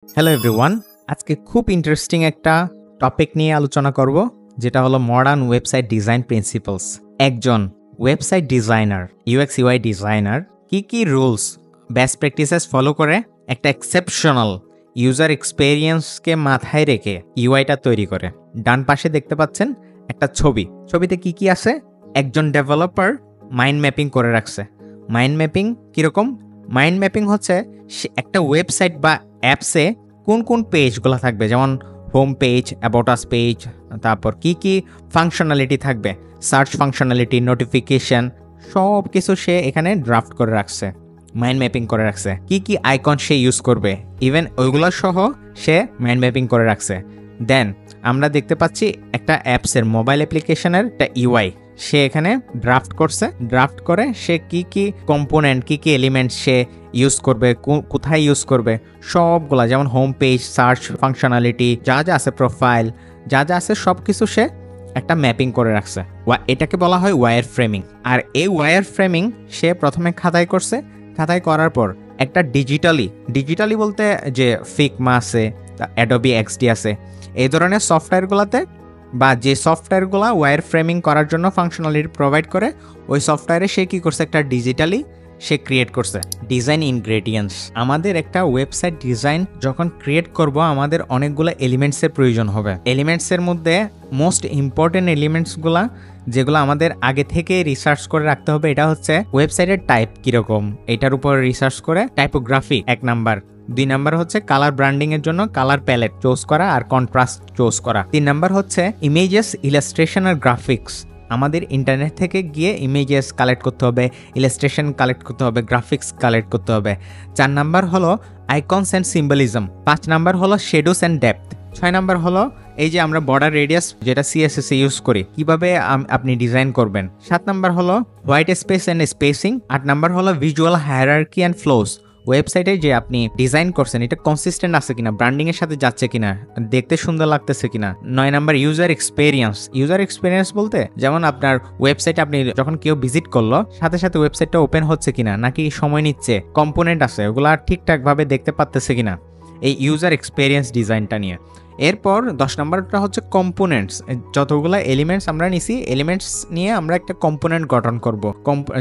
Hello everyone, আজকে খুব interesting একটা টপিক নিয়ে আলোচনা করব, যেটা হলো মডার্ন ওয়েবসাইট ডিজাইন প্রিন্সিপালস। একজন website designer, UX UI designer কি রুলস, বেস্ট প্র্যাকটিসেস ফলো করে একটা এক্সেপশনাল ইউজার এক্সপেরিয়েন্সকে মাথায় রেখে ইউআইটা তৈরি করে। ডান পাশে দেখতে পাচ্ছেন একটা ছবিতে কি আছে? একজন ডেভেলপার মাইন্ড ম্যাপিং করে রাখছে। মাইন্ড ম্যাপিং কীরকম? মাইন্ড ম্যাপিং হচ্ছে একটা ওয়েবসাইট বা অ্যাপসে কোন পেজগুলো থাকবে, যেমন home page, about us page, তারপর কি ফাংশনালিটি থাকবে, সার্চ ফাংশনালিটি, নোটিফিকেশন, সব কিছু সে এখানে ড্রাফট করে রাখছে, মাইন্ড ম্যাপিং করে রাখছে। কি আইকন সে ইউজ করবে, ইভেন ওইগুলো সহ সে মাইন্ড ম্যাপিং করে রাখছে। দেন আমরা দেখতে পাচ্ছি একটা অ্যাপসের, মোবাইল অ্যাপ্লিকেশনের একটা ইউআই সে এখানে ড্রাফট করে সে কি কম্পোনেন্ট, কি এলিমেন্ট সে ইউজ করবে, কোথায় ইউজ করবে, সবগুলা, যেমন হোম পেজ, সার্চ ফাংশনালিটি, যা আছে, প্রোফাইল, যা আছে সব কিছু সে একটা ম্যাপিং করে রাখছে। এটাকে বলা হয় ওয়্যার ফ্রেমিং। আর এই ওয়্যার ফ্রেমিং সে প্রথমে খাতায় করার পর একটা ডিজিটালি বলতে যে ফিগমা আছে, অ্যাডোবি এক্সডি আছে, এই ধরনের সফটওয়্যারগুলোতে, বা যে সফটওয়্যারগুলো ওয়্যার ফ্রেমিং করার জন্য ফাংশনালিটি প্রোভাইড করে, ওই সফটওয়্যারে সে কি করছে, একটা ডিজিটালি সে ক্রিয়েট করছে ডিজাইন ইনগ্রেডিয়েন্টস। আমাদের একটা ওয়েবসাইট ডিজাইন যখন ক্রিয়েট করব, আমাদের অনেকগুলো এলিমেন্টসের প্রয়োজন হবে। এলিমেন্টসের মধ্যে মোস্ট ইম্পর্টেন্ট এলিমেন্টসগুলা, যেগুলো আমাদের আগে থেকে রিসার্চ করে রাখতে হবে, এটা হচ্ছে ওয়েবসাইটের টাইপ কিরকম, এটার উপর রিসার্চ করে টাইপোগ্রাফি 1 নাম্বার। 2 নাম্বার হচ্ছে কালার ব্র্যান্ডিং এর জন্য কালার প্যালেট চুজ করা আর কন্ট্রাস্ট চুজ করা। 3 নাম্বার হচ্ছে ইমেজেস, ইলাস্ট্রেশন আর গ্রাফিক্স। আমাদের ইন্টারনেট থেকে গিয়ে ইমেজেস কালেক্ট করতে হবে, ইলাস্ট্রেশন কালেক্ট করতে হবে, গ্রাফিক্স কালেক্ট করতে হবে। 4 নাম্বার হলো আইকনস অ্যান্ড সিম্বলিজম। 5 নাম্বার হলো শেডোস অ্যান্ড ডেপথ। 6 নাম্বার হলো এই যে আমরা বর্ডার রেডিয়াস যেটা সিএসএস এ ইউজ করি, কিভাবে আপনি ডিজাইন করবেন। 7 নাম্বার হলো white space and spacing. 8 number হলো ভিজুয়াল হায়ারার্কি অ্যান্ড ফ্লোস। ওয়েবসাইটে যে আপনি ডিজাইন করছেন এটা কনসিস্টেন্ট আছে কিনা, ব্র্যান্ডিং এর সাথে যাচ্ছে কিনা, দেখতে সুন্দর লাগতেছে কিনা। 9 নাম্বার ইউজার এক্সপিরিয়েন্স বলতে যেমন আপনার ওয়েবসাইটে আপনি যখন কেউ ভিজিট করলো, সাথে সাথে ওয়েবসাইটটা ওপেন হচ্ছে কিনা, নাকি সময় নিচ্ছে, কম্পোনেন্ট আছে ওগুলা ঠিকঠাক ভাবে দেখতে পাচ্তেছে কিনা, এই ইউজার এক্সপিরিয়েন্স ডিজাইনটা নিয়ে। এরপর 10 নাম্বারটা হচ্ছে কম্পোনেন্টস। যতগুলো এলিমেন্টস আমরা নিছি, এলিমেন্টস নিয়ে আমরা একটা কম্পোনেন্ট গঠন করব।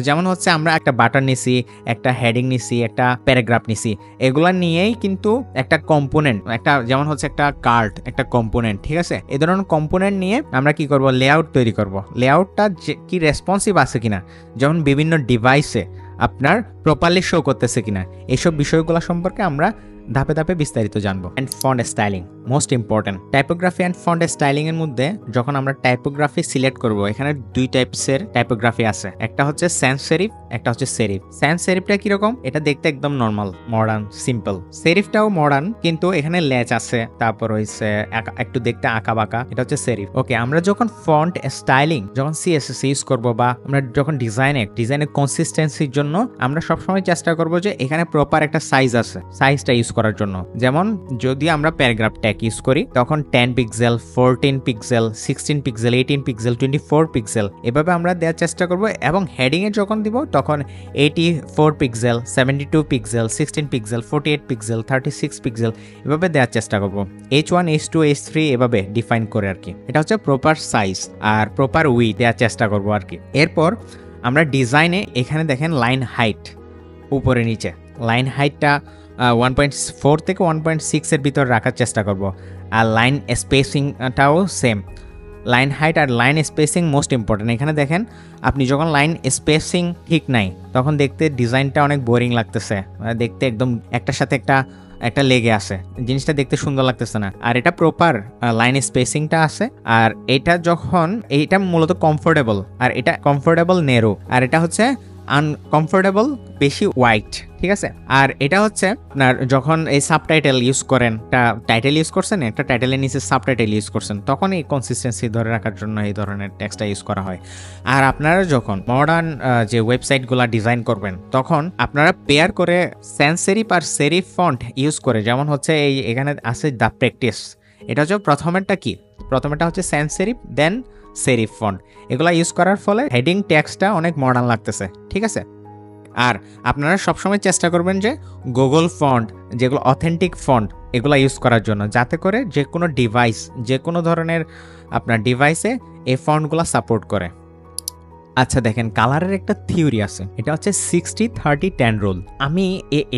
যেমন হচ্ছে আমরা একটা বাটন নিছি, একটা হেডিং নিছি, একটা প্যারাগ্রাফ নিছি, এগুলা নিয়েই কিন্তু একটা কম্পোনেন্ট, একটা যেমন হচ্ছে একটা কার্ড, একটা কম্পোনেন্ট, ঠিক আছে। এই ধরনের কম্পোনেন্ট নিয়ে আমরা কি করব, লেআউট তৈরি করব। লেআউটটা কি রেসপন্সিভ আছে কিনা, যেমন বিভিন্ন ডিভাইসে আপনার প্রপারলি শো করতেছে কিনা, এইসব বিষয়গুলো সম্পর্কে আমরা ধাপে ধাপে বিস্তারিত জানবো। And font styling most important. Typography and font styling এর মধ্যে যখন আমরা টাইপোগ্রাফি সিলেক্ট করব, এখানে 2 টাইপসের টাইপোগ্রাফি আছে, একটা হচ্ছে স্যান্স সেরিফ, একটা হচ্ছে সেরিফ। স্যান্স সেরিফটা কিরকম? এটা দেখতে একদম নর্মাল, মডার্ন, সিম্পল। সেরিফটাও মডার্ন, কিন্তু এখানে ল্যাচ আছে, তারপর হচ্ছে একটু দেখতে আঁকা বাঁকা, এটা হচ্ছে সেরিফ। ওকে, আমরা যখন ফন্ট স্টাইলিং, যখন সিএসএস ইউজ করব, বা আমরা যখন ডিজাইনের কনসিস্টেন্সির জন্য আমরা সবসময় চেষ্টা করব যে এখানে প্রপার একটা সাইজ আছে, সাইজটা ইউজ করার জন্য। যেমন যদি আমরা প্যারাগ্রাফ ট্যাগ ইউজ করি, তখন 10 pixel, 14 pixel, 16 pixel, 18 pixel, 24 pixel, এভাবে আমরা দেওয়ার চেষ্টা করব। এবং হেডিং এ যখন দিব, তখন 84 pixel, 72 pixel, 16 pixel, 48 pixel, 36 pixel, এভাবে দেওয়ার চেষ্টা করব। H1, H2, H3 এভাবে ডিফাইন করে আর কি। এটা হচ্ছে প্রপার সাইজ আর প্রপার উইডথ দেওয়ার চেষ্টা করব আর কি। এরপর আমরা ডিজাইনে এখানে দেখেন লাইন হাইট, উপরে নিচে লাইন হাইটটা 1.4 থেকে 1.6 এর ভিতর রাখার চেষ্টা করব। আর লাইন স্পেসিংটাও সেম, লাইন হাইট আর লাইন স্পেসিং মোস্ট ইম্পর্টেন্ট। এখানে দেখেন আপনি যখন লাইন স্পেসিং ঠিক নাই, তখন দেখতে ডিজাইনটা অনেক বোরিং লাগতেছে, দেখতে একদম একটার সাথে একটা লেগে আছে, জিনিসটা দেখতে সুন্দর লাগতেছে না। আর এটা প্রপার লাইন স্পেসিংটা আছে। আর এটা মূলত কমফোর্টেবল, আর এটা কমফোর্টেবল নেরো, আর এটা হচ্ছে আনকমফোর্টেবল বেশি হোয়াইট, ঠিক আছে। আর এটা হচ্ছে আপনার যখন এই সাবটাইটেল ইউজ করেন, একটা টাইটেল ইউজ করছেন, একটা টাইটেলের নিচে সাবটাইটেল ইউজ করছেন, তখন এই কনসিস্টেন্সি ধরে রাখার জন্য এই ধরনের টেক্সটটা ইউজ করা হয়। আর আপনারা যখন মডার্ন যে ওয়েবসাইটগুলো ডিজাইন করবেন, তখন আপনারা পেয়ার করে স্যান্স সেরিফ আর সেরিফ ফন্ট ইউজ করে, যেমন হচ্ছে এখানে আছে দ্য প্র্যাকটিস। এটা হচ্ছে প্রথমেটা হচ্ছে স্যান্স সেরিফ, দেন সেরিফ ফন্ট। এগুলা ইউজ করার ফলে হেডিং টেক্সটটা অনেক মডার্ন লাগতেছে, ঠিক আছে। আর আপনারা সবসময় চেষ্টা করবেন যে গুগল ফন্ট, যেগুলো অথেন্টিক ফন্ট, এগুলা ইউজ করার জন্য, যাতে করে যে কোনো ডিভাইস, যে কোনো ধরনের আপনার ডিভাইসে এই ফন্টগুলো সাপোর্ট করে। আচ্ছা দেখেন, কালারের একটা থিওরি আছে, এটা হচ্ছে 60-30-10 রুল। আমি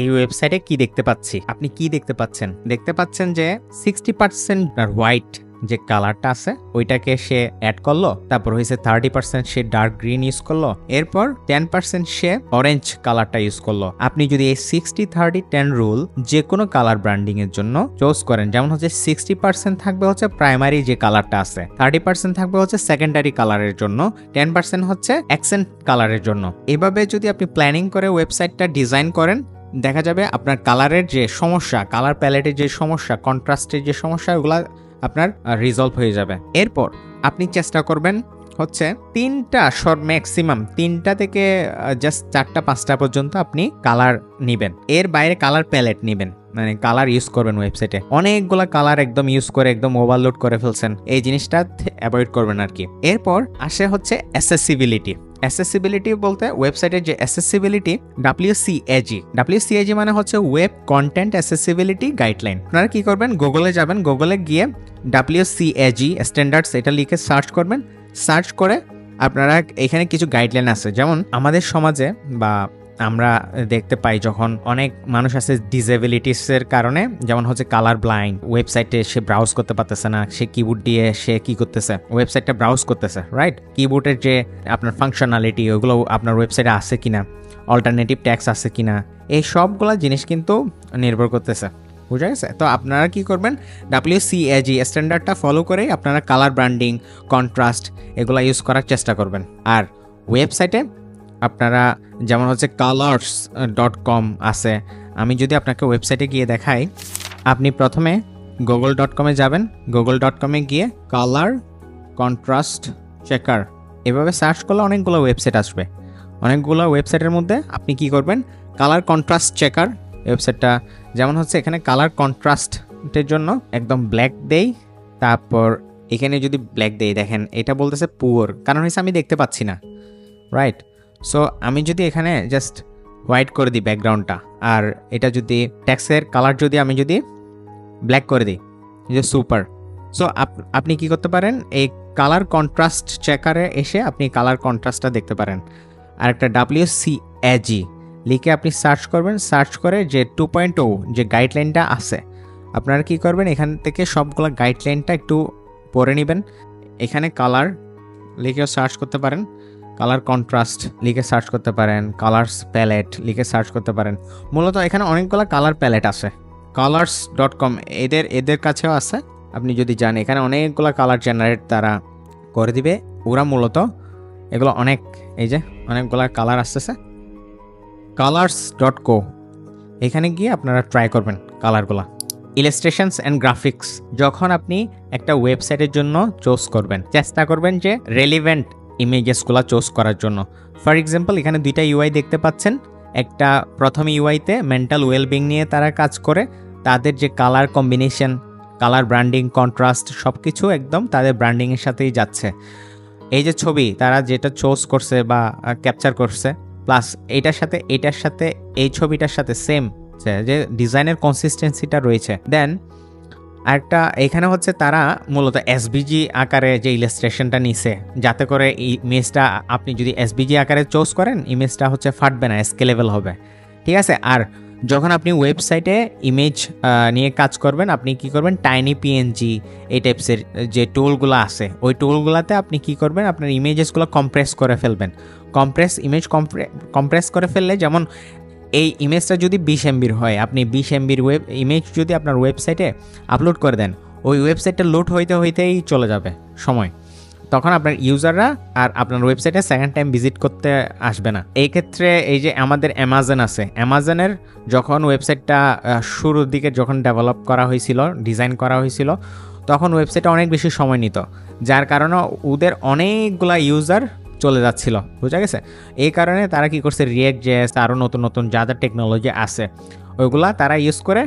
এই ওয়েবসাইটে কি দেখতে পাচ্ছি, আপনি কি দেখতে পাচ্ছেন? দেখতে পাচ্ছেন যে 60% হোয়াইট যে কালারটা আছে ওইটাকে সে অ্যাড করলো, তারপর হয়েছে 30% সে ডার্ক গ্রিন ইউজ করলো, এরপর 10% সে অরেঞ্জ কালারটা ইউজ করলো। আপনি যদি এই 60-30-10 রুল যে কোনো কালার ব্র্যান্ডিং এর জন্য চুজ করেন, যেমন হচ্ছে 60% থাকবে হচ্ছে প্রাইমারি যে কালারটা আছে, 30% থাকবে হচ্ছে সেকেন্ডারি কালারের জন্য, 10% হচ্ছে অ্যাকসেন্ট কালারের জন্য। এভাবে যদি আপনি প্ল্যানিং করে ওয়েবসাইটটা ডিজাইন করেন, দেখা যাবে আপনার কালারের যে সমস্যা, কালার প্যালেটের যে সমস্যা, কন্ট্রাস্টের যে সমস্যা, ওগুলা আপনার রিজলভ হয়ে যাবে। এরপর আপনি চেষ্টা করবেন হচ্ছে 3টা ম্যাক্সিমাম 3টা থেকে জাস্ট 4টা-5টা পর্যন্ত আপনি কালার নেবেন, এর বাইরে কালার প্যালেট নেবেন, মানে কালার ইউজ করবেন ওয়েবসাইটে। অনেকগুলা কালার একদম ইউজ করে একদম ওভারলোড করে ফেলছেন, এই জিনিসটা অ্যাভয়েড করবেন আর কি। এরপর আসে হচ্ছে অ্যাসেসিবিলিটি। অ্যাসেসিবিলিটি বলতে ওয়েবসাইটের যে অ্যাসেসিবিলিটি, WCAG মানে হচ্ছে ওয়েব কন্টেন্ট অ্যাসেসিবিলিটি গাইডলাইন। আপনারা কি করবেন, গুগলে যাবেন, গুগলে গিয়ে WCAG স্ট্যান্ডার্ডস এটা লিখে সার্চ করবেন। সার্চ করে আপনারা এখানে কিছু গাইডলাইন আছে, যেমন আমাদের সমাজে বা আমরা দেখতে পাই যখন অনেক মানুষ আছে ডিসেবিলিটিসের কারণে, যেমন হচ্ছে কালার ব্লাইন্ড, ওয়েবসাইটে সে ব্রাউজ করতে পারতেছে না, সে কিবোর্ড দিয়ে সে কি করতেছে, ওয়েবসাইটটা ব্রাউজ করতেছে, রাইট? কিবোর্ডের যে আপনার ফাংশনালিটি ওগুলো আপনার ওয়েবসাইটে আছে কিনা, অল্টারনেটিভ ট্যাক্স আছে কিনা, এই সবগুলা জিনিস কিন্তু নির্ভর করতেছে, বুঝা গেছে? তো আপনারা কি করবেন, WCAG স্ট্যান্ডার্ডটা ফলো করেই আপনারা কালার ব্র্যান্ডিং, কন্ট্রাস্ট এগুলো ইউজ করার চেষ্টা করবেন। আর ওয়েবসাইটে আপনারা যেমন হচ্ছে colors.com আছে, আমি যদি আপনাকে ওয়েবসাইটে গিয়ে দেখাই, আপনি প্রথমে google.com-এ যাবেন, google.com-এ গিয়ে কালার কন্ট্রাস্ট চেকার এভাবে সার্চ করলে অনেকগুলো ওয়েবসাইট আসবে। অনেকগুলো ওয়েবসাইটের মধ্যে আপনি কি করবেন, কালার কন্ট্রাস্ট চেকার ওয়েবসাইটটা, যেমন হচ্ছে এখানে কালার কন্ট্রাস্টের জন্য একদম ব্ল্যাক দেই, তারপর এখানে যদি ব্ল্যাক দেই, দেখেন এটা বলতেছে পুয়ার, কারণ হচ্ছে আমি দেখতে পাচ্ছি না, রাইট? সো আমি যদি এখানে জাস্ট হোয়াইট করে দিই ব্যাকগ্রাউন্ডটা, আর এটা যদি ট্যাক্সের কালার যদি আমি যদি ব্ল্যাক করে দিই, যে সুপার। সো আপনি কি করতে পারেন, এই কালার কন্ট্রাস্ট চেকারে এসে আপনি কালার কন্ট্রাস্টটা দেখতে পারেন। আর একটা WCAG লিখে আপনি সার্চ করবেন, সার্চ করে যে 2.0 যে গাইডলাইনটা আছে, আপনারা কি করবেন, এখান থেকে সবগুলো গাইডলাইনটা একটু পড়ে নেবেন। এখানে কালার লিখেও সার্চ করতে পারেন, কালার কন্ট্রাস্ট লিখে সার্চ করতে পারেন, কালার্স প্যালেট লিখে সার্চ করতে পারেন। মূলত এখানে অনেকগুলো কালার প্যালেট আছে, colors.com এদের কাছেও আছে। আপনি যদি যান, এখানে অনেকগুলো কালার জেনারেট তারা করে দিবে। ওরা মূলত এগুলো অনেক, এই যে অনেকগুলো কালার আসতেছে, colors.co, এখানে গিয়ে আপনারা ট্রাই করবেন কালারগুলো। ইলাস্ট্রেশনস অ্যান্ড গ্রাফিক্স, যখন আপনি একটা ওয়েবসাইটের জন্য চুজ করবেন, চেষ্টা করবেন যে রেলিভেন্ট ইমেজেসগুলো চুজ করার জন্য। ফর এক্সাম্পল, এখানে 2টা UI দেখতে পাচ্ছেন। একটা প্রথম ইউআইতে মেন্টাল ওয়েলবিং নিয়ে তারা কাজ করে, তাদের যে colour combination, colour branding, contrast সব কিছু একদম তাদের ব্র্যান্ডিংয়ের সাথেই যাচ্ছে। এই যে ছবি তারা যেটা চুজ করছে বা ক্যাপচার করছে, প্লাস এটার সাথে এই ছবিটার সাথে সেম যে ডিজাইনের কনসিস্টেন্সিটা রয়েছে। দেন আরেকটা এখানে হচ্ছে তারা মূলত এসবিজি আকারে যে ইলাস্ট্রেশনটা নিছে, যাতে করে ইমেজটা আপনি যদি এসবিজি আকারে চুজ করেন, ইমেজটা হচ্ছে ফাটবে না, স্কেলেবল হবে, ঠিক আছে? আর যখন আপনি ওয়েবসাইটে ইমেজ নিয়ে কাজ করবেন, আপনি কি করবেন, টাইনি পিএনজি এই টাইপসের যে টুলগুলো আছে, ওই টুলগুলোতে আপনি কি করবেন, আপনার ইমেজেসগুলো কম্প্রেস করে ফেলবেন। কম্প্রেস করে ফেললে, যেমন এই ইমেজটা যদি 20 MB হয়, আপনি 20 MB ইমেজ যদি আপনার ওয়েবসাইটে আপলোড করে দেন, ওই ওয়েবসাইটটা লোড হইতেই চলে যাবে সময়, তখন আপনার ইউজাররা আর আপনার ওয়েবসাইটে সেকেন্ড টাইম ভিজিট করতে আসবে না। এই ক্ষেত্রে এই যে আমাদের অ্যামাজন আছে, অ্যামাজনের যখন ওয়েবসাইটটা শুরুর দিকে যখন ডেভেলপ করা হয়েছিল, ডিজাইন করা হয়েছিল, তখন ওয়েবসাইটটা অনেক বেশি সময় নিত, যার কারণে ওদের অনেকগুলা ইউজার চলে যাচ্ছিল, বোঝা গেছে? এই কারণে তারা কি করছে, React.js আরও নতুন যা টেকনোলজি আছে ওইগুলা তারা ইউজ করে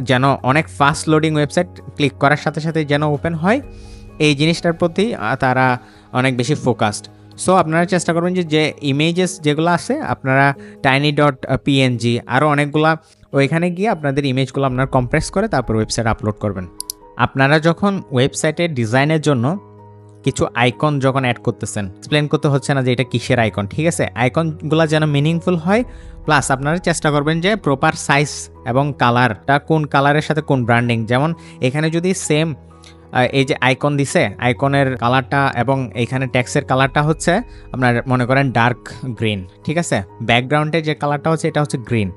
যেন অনেক ফাস্ট লোডিং ওয়েবসাইট ক্লিক করার সাথে সাথে যেন ওপেন হয়, এই জিনিসটার প্রতি তারা অনেক বেশি ফোকাসড। সো আপনারা চেষ্টা করবেন যে ইমেজেস যেগুলো আছে আপনারা tiny.png আরও অনেকগুলা ওইখানে গিয়ে আপনাদের ইমেজগুলো আপনারা কম্প্রেস করে তারপর ওয়েবসাইট আপলোড করবেন। আপনারা যখন ওয়েবসাইটের ডিজাইনের জন্য কিছু আইকন যখন অ্যাড করতেছেন, এক্সপ্লেন করতে হচ্ছে না যে এটা কিসের আইকন, ঠিক আছে? আইকনগুলো যেন মিনিংফুল হয়, প্লাস আপনারা চেষ্টা করবেন যে প্রপার সাইজ এবং কালারটা কোন কালারের সাথে কোন ব্র্যান্ডিং। যেমন এখানে যদি সেম এই যে আইকন দিছে, আইকনের কালারটা এবং এখানে ট্যাক্সের কালারটা হচ্ছে আপনার মনে করেন ডার্ক গ্রিন, ঠিক আছে? ব্যাকগ্রাউন্ডের যে কালারটা হচ্ছে এটা হচ্ছে গ্রিন,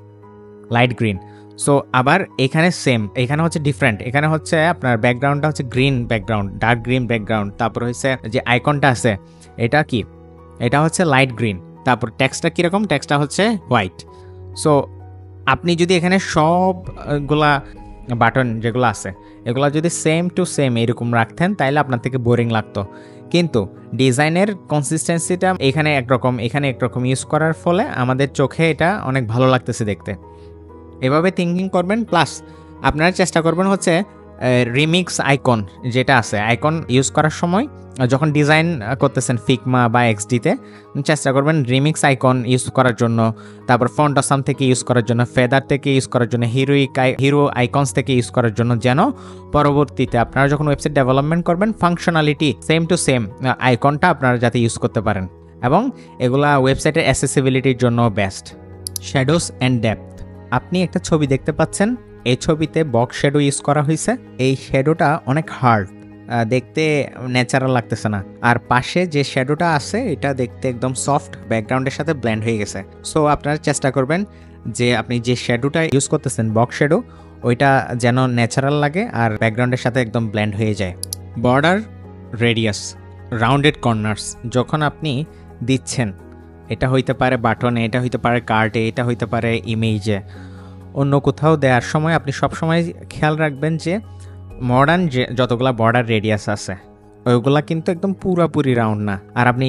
লাইট গ্রিন। সো আবার এখানে সেম, এখানে হচ্ছে ডিফারেন্ট, এখানে হচ্ছে আপনার ব্যাকগ্রাউন্ডটা হচ্ছে green background, dark green background, তারপর হচ্ছে যে আইকনটা আছে এটা কি, এটা হচ্ছে লাইট গ্রিন, তারপর টেক্সটটা কীরকম, টেক্সটটা হচ্ছে হোয়াইট। সো আপনি যদি এখানে সবগুলা বাটন যেগুলো আছে এগুলো যদি সেম টু সেম এরকম রাখতেন তাহলে আপনার থেকে বোরিং লাগতো, কিন্তু ডিজাইনের কনসিস্টেন্সিটা এখানে একরকম এখানে একরকম ইউজ করার ফলে আমাদের চোখে এটা অনেক ভালো লাগতেছে দেখতে। এভাবে থিঙ্কিং করবেন, প্লাস আপনারা চেষ্টা করবেন হচ্ছে রিমিক্স আইকন যেটা আছে, আইকন ইউজ করার সময় যখন ডিজাইন করতেছেন ফিগমা বা এক্সডিতে চেষ্টা করবেন রিমিক্স আইকন ইউজ করার জন্য, তারপর ফন্ট আসাম থেকে ইউজ করার জন্য, ফেদার থেকে ইউজ করার জন্য, হিরো আইকনস থেকে ইউজ করার জন্য, যেন পরবর্তীতে আপনারা যখন ওয়েবসাইট ডেভেলপমেন্ট করবেন ফাংশনালিটি সেম টু সেম আইকনটা আপনারা যাতে ইউজ করতে পারেন, এবং এগুলা ওয়েবসাইটের অ্যাসেসিবিলিটির জন্য বেস্ট। শ্যাডোস অ্যান্ড ডেপথ, আপনি একটা ছবি দেখতে পাচ্ছেন, এই ছবিতে বক্স শ্যাডো ইউজ করা হয়েছে, এই শ্যাডোটা অনেক হার্ড, দেখতে ন্যাচারাল লাগতেছে না, আর পাশে যে শ্যাডোটা আছে এটা দেখতে একদম সফট ব্যাকগ্রাউন্ডের সাথে ব্লেন্ড হয়ে গেছে। সো আপনারা চেষ্টা করবেন যে আপনি যে শ্যাডোটা ইউজ করতেছেন বক্স শ্যাডো ওইটা যেন ন্যাচারাল লাগে আর ব্যাকগ্রাউন্ডের সাথে একদম ব্লেন্ড হয়ে যায়। বর্ডার, রেডিয়াস, রাউন্ডেড কর্নার্স যখন আপনি দিচ্ছেন, এটা হইতে পারে বাটনে, এটা হইতে পারে কার্ডে, এটা হইতে পারে ইমেজে, অন্য কোথাও দেওয়ার সময় আপনি সবসময় খেয়াল রাখবেন যে মডার্ন যে যতগুলো বর্ডার রেডিয়াস আছে ওইগুলা কিন্তু একদম পুরোপুরি রাউন্ড না, আর আপনি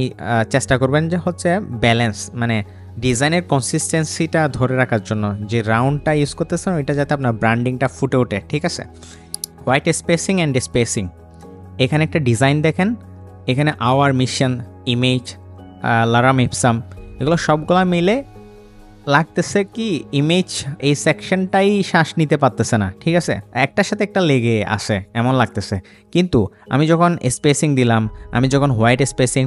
চেষ্টা করবেন যে হচ্ছে ব্যালেন্স, মানে ডিজাইনের কনসিস্টেন্সিটা ধরে রাখার জন্য যে রাউন্ডটা ইউজ করতেছেন ওইটা যাতে আপনার ব্র্যান্ডিংটা ফুটে ওঠে, ঠিক আছে? হোয়াইট স্পেসিং অ্যান্ড স্পেসিং, এখানে একটা ডিজাইন দেখেন, এখানে আওয়ার মিশন, ইমেজ, লারাম ইপসাম, এগুলো সবগুলো মিলে লাগতেছে কি ইমেজ এই সেকশনটাই শ্বাস নিতে পারতেছে না, ঠিক আছে? একটার সাথে একটা লেগে আসে এমন লাগতেছে, কিন্তু আমি যখন স্পেসিং দিলাম, আমি যখন হোয়াইট স্পেসিং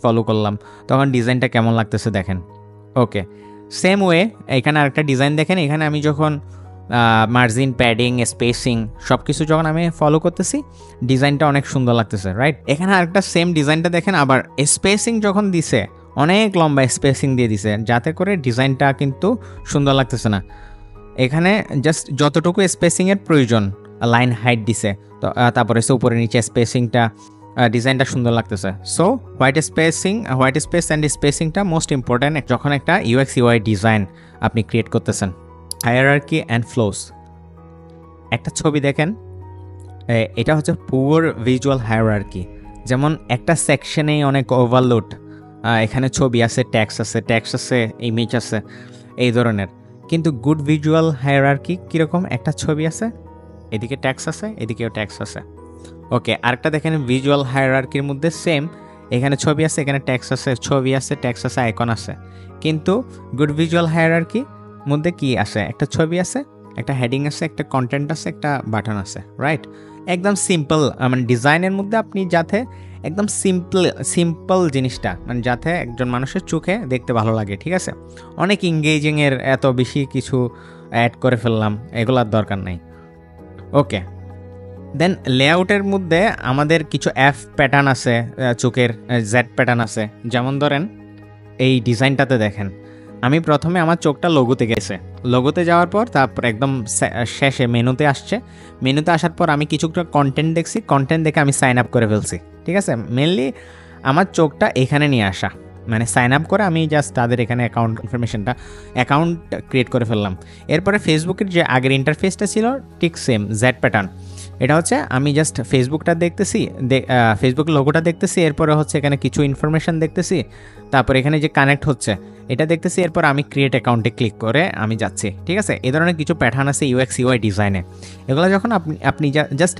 ফলো করলাম তখন ডিজাইনটা কেমন লাগতেছে দেখেন। ওকে, সেম ওয়ে এখানে আরেকটা ডিজাইন দেখেন, এখানে আমি যখন মার্জিন, প্যাডিং, স্পেসিং সব কিছু যখন আমি ফলো করতেছি ডিজাইনটা অনেক সুন্দর লাগতেছে, রাইট? এখানে আরেকটা সেম ডিজাইনটা দেখেন, আবার স্পেসিং যখন দিছে অনেক লম্বা স্পেসিং দিয়ে দিছে যাতে করে ডিজাইনটা কিন্তু সুন্দর লাগতেছে না। এখানে জাস্ট যতটুকু স্পেসিংয়ের প্রয়োজন লাইন হাইট দিছে, তো তারপরে উপরে নিচে স্পেসিংটা, ডিজাইনটা সুন্দর লাগতেছে। সো হোয়াইট স্পেস অ্যান্ড স্পেসিংটা মোস্ট ইম্পর্ট্যান্ট যখন একটা ইউএক্স ইউআই ডিজাইন আপনি ক্রিয়েট করতেছেন। হায়ারার্কি অ্যান্ড ফ্লোস, একটা ছবি দেখেন, এটা হচ্ছে পুয়ার ভিজুয়াল হায়ারার্কি, যেমন একটা সেকশনেই অনেক ওভারলোড, এখানে ছবি আছে, ট্যাক্স আছে, ইমেজ আছে, এই ধরনের। কিন্তু গুড ভিজুয়াল হায়ারার্কি কীরকম, একটা ছবি আছে, এদিকে ট্যাক্স আছে, এদিকেও ট্যাক্স আছে। ওকে, আরেকটা দেখেন ভিজুয়াল হায়ারার্কির মধ্যে সেম, এখানে ছবি আছে, এখানে ট্যাক্স আছে, ছবি আছে, ট্যাক্স আছে, আইকন আছে, কিন্তু গুড ভিজুয়াল হায়ারার্কি মধ্যে কি আছে, একটা ছবি আছে, একটা হেডিং আছে, একটা কন্টেন্ট আছে, একটা বাটন আছে, রাইট? একদম সিম্পল, মানে ডিজাইনের মধ্যে আপনি যাতে একদম সিম্পল জিনিসটা মানে যাতে একজন মানুষের চোখে দেখতে ভালো লাগে, ঠিক আছে? অনেক ইংগেজিংয়ের এত বেশি কিছু অ্যাড করে ফেললাম, এগুলোর দরকার নাই। ওকে, দেন লেআউটের মধ্যে আমাদের কিছু এফ প্যাটার্ন আছে, চোখের জেড প্যাটার্ন আছে। যেমন ধরেন এই ডিজাইনটাতে দেখেন, আমি প্রথমে আমার চোখটা লোগোতে গেছে, লোগোতে যাওয়ার পর তারপর একদম শেষে মেনুতে আসছে, মেনুতে আসার পর আমি কিছুটা কন্টেন্ট দেখছি, কন্টেন্ট দেখে আমি সাইন আপ করে ফেলছি, ঠিক আছে? মেনলি আমার চোখটা এখানে নিয়ে আসা, মানে সাইন আপ করে আমি জাস্ট তাদের এখানে অ্যাকাউন্ট ক্রিয়েট করে ফেললাম। এরপরে ফেসবুকের যে আগের ইন্টারফেসটা ছিল ঠিক সেম জেড প্যাটার্ন, এটা হচ্ছে আমি জাস্ট ফেসবুকটা দেখতেছি, ফেসবুক লোগোটা দেখতেছি, এরপরে হচ্ছে এখানে কিছু ইনফরমেশান দেখতেছি, তারপর এখানে যে কানেক্ট হচ্ছে এটা দেখতেছি, এরপর আমি ক্রিয়েট অ্যাকাউন্টে ক্লিক করে আমি যাচ্ছি, ঠিক আছে? এই ধরনের কিছু প্যাটার্ন আছে ইউএক্স ইউআই ডিজাইনে। এগুলো যখন আপনি just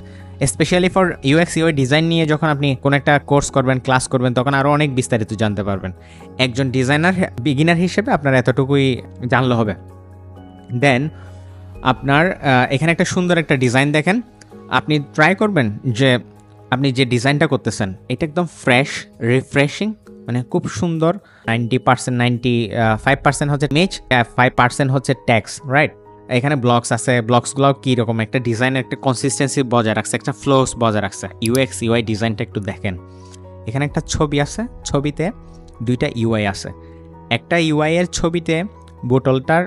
specially for UX UI design নিয়ে যখন আপনি কোনো একটা কোর্স করবেন, ক্লাস করবেন, তখন আরও অনেক বিস্তারিত জানতে পারবেন। একজন ডিজাইনার বিগিনার হিসেবে আপনার এতটুকুই জানলে হবে। দেন আপনার এখানে একটা সুন্দর একটা ডিজাইন দেখেন, আপনি ট্রাই করবেন যে আপনি যে ডিজাইনটা করতেছেন এটা একদম ফ্রেশ, রিফ্রেশিং, মানে খুব সুন্দর। 90% 95% হচ্ছে ইমেজ, 5% হচ্ছে টেক্সট, রাইট? এখানে ব্লগস আছে, ব্লগসগুলো কীরকম একটা ডিজাইনের একটা কনসিস্টেন্সি বজায় রাখছে, একটা ফ্লোস বজায় রাখছে। ইউএক্স ইউআই ডিজাইনটা একটু দেখেন, এখানে একটা ছবি আছে, ছবিতে দুইটা ইউআই আছে। একটা ইউআই এর ছবিতে বোতলটার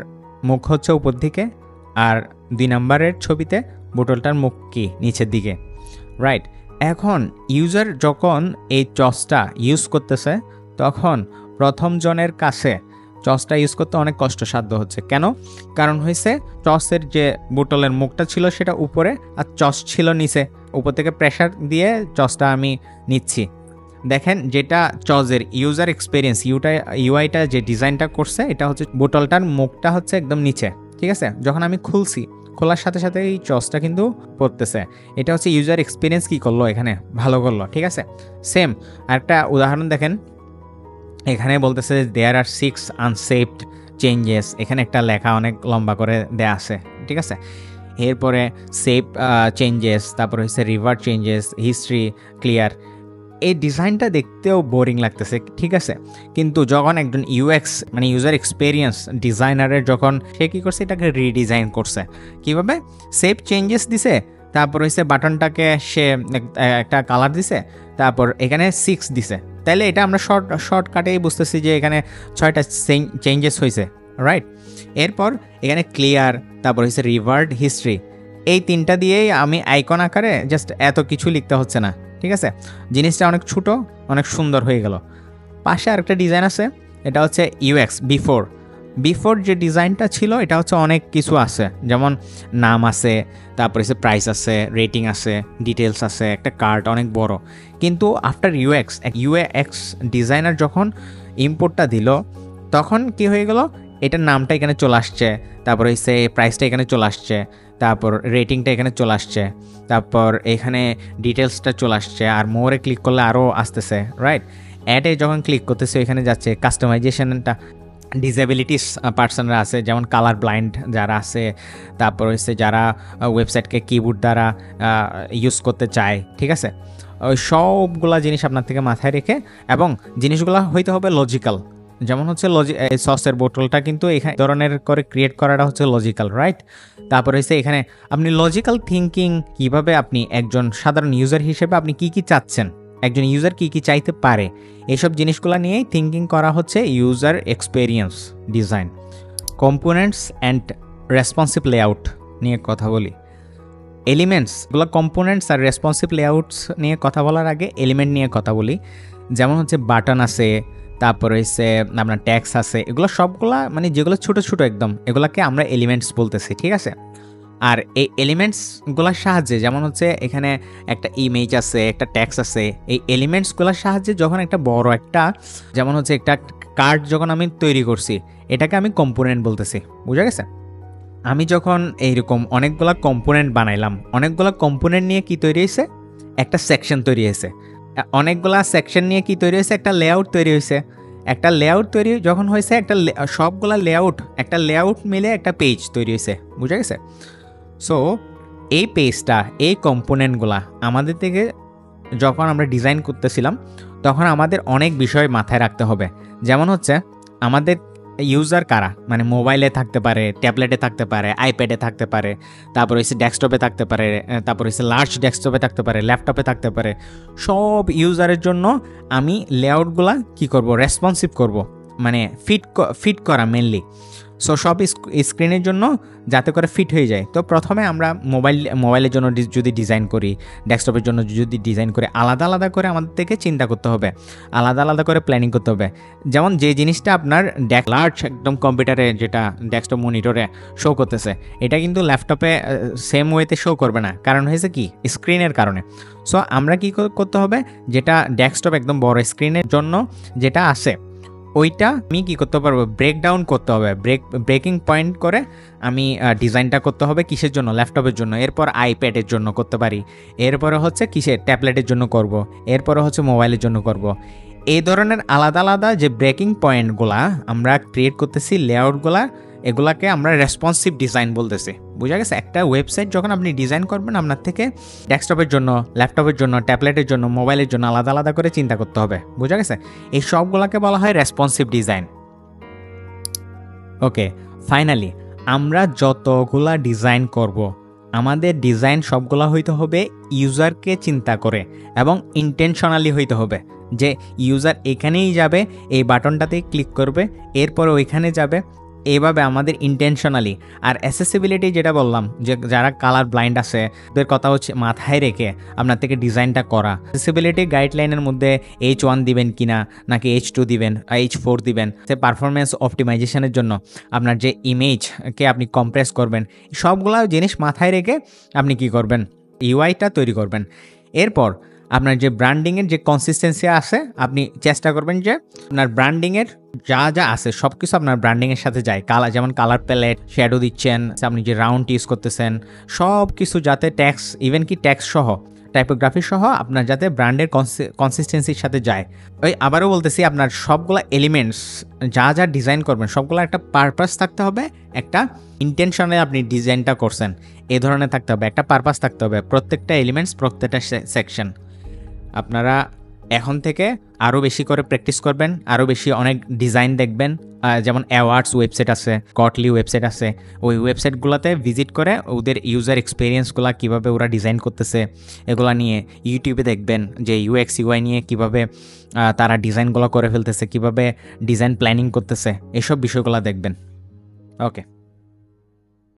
মুখ হচ্ছে উপর দিকে, আর 2 নম্বরের ছবিতে বোতলটার মুখ কি নিচের দিকে, রাইট? এখন ইউজার যখন এই চসটা ইউজ করতেছে তখন প্রথম জনের কাছে চসটা ইউজ করতে অনেক কষ্টসাধ্য হচ্ছে। কেন? কারণ হয়েছে চসের যে বোতলের মুখটা ছিল সেটা উপরে আর চস ছিল নিচে, উপর থেকে প্রেশার দিয়ে চসটা আমি নিচ্ছি। দেখেন যেটা চসের ইউজার এক্সপিরিয়েন্স ইউআইটা যে ডিজাইনটা করছে এটা হচ্ছে বোতলটার মুখটা হচ্ছে একদম নিচে, ঠিক আছে? যখন আমি খুলছি, খোলার সাথে সাথে এই চসটা কিন্তু পড়তেছে। এটা হচ্ছে ইউজার এক্সপিরিয়েন্স কি করলো এখানে, ভালো করলো, ঠিক আছে? সেম আরেকটা উদাহরণ দেখেন, এখানে বলতেছে দেয়ার আর 6 আনসেভড চেঞ্জেস, এখানে একটা লেখা অনেক লম্বা করে দেয়া আছে, ঠিক আছে? এরপরে সেভ চেঞ্জেস, তারপরে হচ্ছে রিভার্ট চেঞ্জেস, হিস্ট্রি ক্লিয়ার। এই ডিজাইনটা দেখতেও বোরিং লাগতেছে, ঠিক আছে? কিন্তু যখন একজন ইউএক্স মানে ইউজার এক্সপিরিয়েন্স ডিজাইনারের যখন সে কী করছে, এটাকে রিডিজাইন করছে। কীভাবে? সেভ চেঞ্জেস দিছে, তারপর হচ্ছে বাটনটাকে সে একটা কালার দিছে, তারপর এখানে 6 দিছে। তাইলে এটা আমরা শর্টকাটেই বুঝতেছি যে এখানে 6টা চেঞ্জেস হয়েছে, রাইট? এরপর এখানে ক্লিয়ার, তারপর হচ্ছে রিভার্ট, হিস্ট্রি, এই 3টা দিয়েই আমি আইকন আকারে জাস্ট এত কিছু লিখতে হচ্ছে না, ঠিক আছে? জিনিসটা অনেক ছোট, অনেক সুন্দর হয়ে গেল। পাশে আরেকটা ডিজাইন আছে, এটা হচ্ছে ইউএক্স বিফোর যে ডিজাইনটা ছিল এটা হচ্ছে অনেক কিছু আছে, যেমন নাম আছে, তারপরে হচ্ছে প্রাইস আছে, রেটিং আছে, ডিটেলস আছে, একটা কার্ড অনেক বড়। কিন্তু আফটার ইউএক্স ডিজাইনার যখন ইম্পোর্টটা দিল তখন কি হয়ে গেল, এটার নামটা এখানে চলে আসছে, তারপরে হচ্ছে প্রাইসটা এখানে চলে আসছে, তারপর রেটিংটা এখানে চলে আসছে, তারপর এখানে ডিটেলসটা চলে আসছে, আর মোরে ক্লিক করলে আরও আসতেছে, রাইট? অ্যাডে যখন ক্লিক করতেছে এখানে যাচ্ছে কাস্টমাইজেশনটা, ডিসেবিলিটিস পার্সনরা আছে, যেমন কালার ব্লাইন্ড যারা আছে, তারপর হচ্ছে যারা ওয়েবসাইটকে কিবোর্ড দ্বারা ইউজ করতে চায়, ঠিক আছে? ওই সবগুলা জিনিস আপনার থেকে মাথায় রেখে, এবং জিনিসগুলো হইতে হবে লজিক্যাল। যেমন হচ্ছে সসের বোতলটা কিন্তু এখানে ধরনের করে ক্রিয়েট করাটা হচ্ছে লজিক্যাল, রাইট? তারপর হচ্ছে এখানে আপনি লজিক্যাল থিঙ্কিং, কিভাবে আপনি একজন সাধারণ ইউজার হিসেবে আপনি কি চাচ্ছেন, একজন ইউজার কি চাইতে পারে, এইসব জিনিসগুলো নিয়েই থিঙ্কিং করা হচ্ছে user experience design. Components and responsive layout নিয়ে কথা বলি। এলিমেন্টসগুলো, কম্পোনেন্টস আর রেসপন্সিভ লেআউটস নিয়ে কথা বলার আগে এলিমেন্ট নিয়ে কথা বলি। যেমন হচ্ছে বাটন আছে, তারপরে হচ্ছে আপনার ট্যাক্স আছে, এগুলো সবগুলা মানে যেগুলো ছোটো ছোটো একদম, এগুলাকে আমরা এলিমেন্টস বলতেছি, ঠিক আছে? আর এই এলিমেন্টসগুলোর সাহায্যে, যেমন হচ্ছে এখানে একটা ইমেজ আছে, একটা ট্যাক্স আছে, এই এলিমেন্টসগুলোর সাহায্যে যখন একটা বড় একটা, যেমন হচ্ছে একটা কার্ড যখন আমি তৈরি করছি, এটাকে আমি কম্পোনেন্ট বলতেছি, বুঝা গেছে? আমি যখন এইরকম অনেকগুলা কম্পোনেন্ট বানাইলাম, অনেকগুলা কম্পোনেন্ট নিয়ে কি তৈরি হয়েছে, একটা সেকশন তৈরি হয়েছে। অনেকগুলা সেকশন নিয়ে কি তৈরি হয়েছে, একটা লেআউট তৈরি হয়েছে। একটা লেআউট তৈরি যখন হয়েছে, সবগুলা একটা লেআউট মিলে একটা পেজ তৈরি হয়েছে, বুঝা গেছে? সো এই পেজটা, এই কম্পোনেন্টগুলা আমাদের থেকে যখন আমরা ডিজাইন করতেছিলাম তখন আমাদের অনেক বিষয় মাথায় রাখতে হবে। যেমন হচ্ছে আমাদের ইউজার কারা, মানে মোবাইলে থাকতে পারে, ট্যাবলেটে থাকতে পারে, আইপ্যাডে থাকতে পারে, তারপর হচ্ছে ডেস্কটপে থাকতে পারে, তারপর হচ্ছে লার্জ ডেস্কটপে থাকতে পারে, ল্যাপটপে থাকতে পারে। সব ইউজারের জন্য আমি লেআউটগুলা কি করব, রেসপন্সিভ করব, মানে ফিট করা মেনলি। সো সব স্ক্রিনের জন্য যাতে করে ফিট হয়ে যায়। তো প্রথমে আমরা মোবাইলের জন্য যদি ডিজাইন করি, ডেস্কটপের জন্য যদি ডিজাইন করি, আলাদা আলাদা করে আমাদের থেকে চিন্তা করতে হবে, আলাদা আলাদা করে প্ল্যানিং করতে হবে। যেমন যে জিনিসটা আপনার লার্জ একদম কম্পিউটারে, যেটা ডেস্কটপ মনিটরে শো করতেছে, এটা কিন্তু ল্যাপটপে সেম ওয়েতে শো করবে না, কারণ হয়েছে কি, স্ক্রিনের কারণে। সো আমরা কি করতে হবে, যেটা ডেস্কটপ একদম বড় স্ক্রিনের জন্য যেটা আছে, ওইটা আমি কী করতে পারবো, ব্রেকডাউন করতে হবে, ব্রেকিং পয়েন্ট করে আমি ডিজাইনটা করতে হবে। কিসের জন্য, ল্যাপটপের জন্য, এরপর আইপ্যাডের জন্য করতে পারি, এরপরে হচ্ছে কিসের, ট্যাবলেটের জন্য করব, এরপরে হচ্ছে মোবাইলের জন্য করব। এই ধরনের আলাদা আলাদা যে ব্রেকিং পয়েন্টগুলা আমরা ক্রিয়েট করতেছি, লেআউটগুলা, এগুলাকে আমরা রেসপন্সিভ ডিজাইন বলতেছি। বোঝা গেছে? একটা ওয়েবসাইট যখন আপনি ডিজাইন করবেন, আপনার থেকে ডেস্কটপের জন্য, ল্যাপটপের জন্য, ট্যাবলেটের জন্য, মোবাইলের জন্য আলাদা আলাদা করে চিন্তা করতে হবে। বোঝা গেছে? এই সবগুলোকে বলা হয় রেসপন্সিভ ডিজাইন। ওকে, ফাইনালি আমরা যতগুলা ডিজাইন করব, আমাদের ডিজাইন সবগুলা হইতে হবে ইউজারকে চিন্তা করে এবং ইন্টেনশনালি হইতে হবে যে ইউজার এখানেই যাবে, এই বাটনটাতেই ক্লিক করবে, এরপরে ওইখানে যাবে, এইভাবে আমাদের ইন্টেনশনালি। আর অ্যাসেসিবিলিটি যেটা বললাম, যে যারা কালার ব্লাইন্ড আছে ওদের কথা হচ্ছে মাথায় রেখে আপনার থেকে ডিজাইনটা করা। অ্যাসেসিবিলিটি গাইডলাইনের মধ্যে H1 দিবেন কিনা, নাকি H2 দিবেন, H4 দিবেন, সে পারফরমেন্স অপটিমাইজেশনের জন্য আপনার যে ইমেজকে আপনি কম্প্রেস করবেন, সবগুলো জিনিস মাথায় রেখে আপনি কি করবেন, ইউআইটা তৈরি করবেন। এরপর আপনার যে ব্র্যান্ডিংয়ের যে কনসিস্টেন্সি আছে, আপনি চেষ্টা করবেন যে আপনার ব্র্যান্ডিংয়ের যা যা আছে সব কিছু আপনার ব্র্যান্ডিংয়ের সাথে যায়। কালার, যেমন কালার প্যালেট, শ্যাডো দিচ্ছেন, আপনি যে রাউন্ড ইউজ করতেছেন, সব কিছু যাতে ট্যাক্স, ইভেন কি ট্যাক্স সহ, টাইপোগ্রাফি সহ আপনার যাতে ব্র্যান্ডের কনসিস্টেন্সির সাথে যায়। ওই আবারও বলতেছি, আপনার সবগুলো এলিমেন্টস যা যা ডিজাইন করবেন সবগুলো একটা পারপাস থাকতে হবে, একটা ইন্টেনশনে আপনি ডিজাইনটা করছেন এই ধরনের থাকতে হবে, একটা পারপাস থাকতে হবে প্রত্যেকটা এলিমেন্টস, প্রত্যেকটা সেকশন। আপনারা এখন থেকে আরও বেশি করে প্র্যাকটিস করবেন, আরও বেশি অনেক ডিজাইন দেখবেন। যেমন অ্যাওয়ার্ডস ওয়েবসাইট আছে, কটলি ওয়েবসাইট আছে, ওই ওয়েবসাইটগুলোতে ভিজিট করে ওদের ইউজার এক্সপিরিয়েন্সগুলো কীভাবে ওরা ডিজাইন করতেছে এগুলো নিয়ে ইউটিউবে দেখবেন, যে UX UI নিয়ে কীভাবে তারা ডিজাইনগুলো করে ফেলতেছে, কীভাবে ডিজাইন প্ল্যানিং করতেছে, এসব বিষয়গুলো দেখবেন। ওকে।